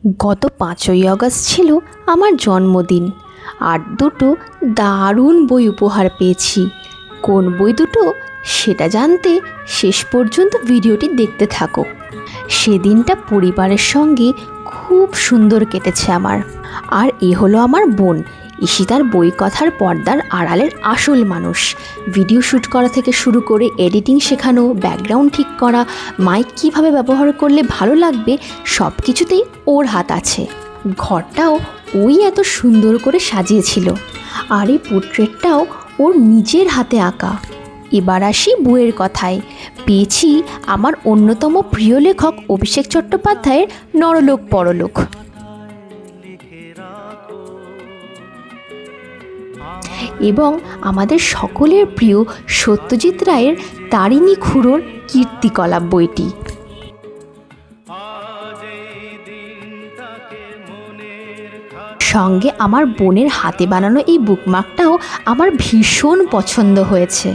গত 5ই আগস্ট ছিল আমার জন্মদিন, আর দুটো দারুণ বই উপহার পেয়েছি। কোন বই দুটো সেটা জানতে শেষ পর্যন্ত ভিডিওটি দেখতে থাকো। সেদিনটা পরিবারের সঙ্গে খুব সুন্দর কেটেছে আমার। আর এ হলো আমার বোন ঈশিতার বই কথার পর্দার আড়ালের আসল মানুষ। ভিডিও শ্যুট করা থেকে শুরু করে এডিটিং শেখানো, ব্যাকগ্রাউন্ড ঠিক করা, মাইক কীভাবে ব্যবহার করলে ভালো লাগবে, সব কিছুতেই ওর হাত আছে। ঘরটাও ওই এত সুন্দর করে সাজিয়েছিল, আর এই পোর্ট্রেটটাও ওর নিজের হাতে আঁকা। এবার আসি বইয়ের কথায়। পেয়েছি আমার অন্যতম প্রিয় লেখক অভিষেক চট্টোপাধ্যায়ের নরলোক পরলোক। এবং আমাদের সকলের প্রিয় সত্যজিৎ রায়ের তারিণী খুড়োর কীর্তিকলাপ বইটি। সঙ্গে আমার বোনের হাতে বানানো এই বুকমার্কটাও আমার ভীষণ পছন্দ হয়েছে।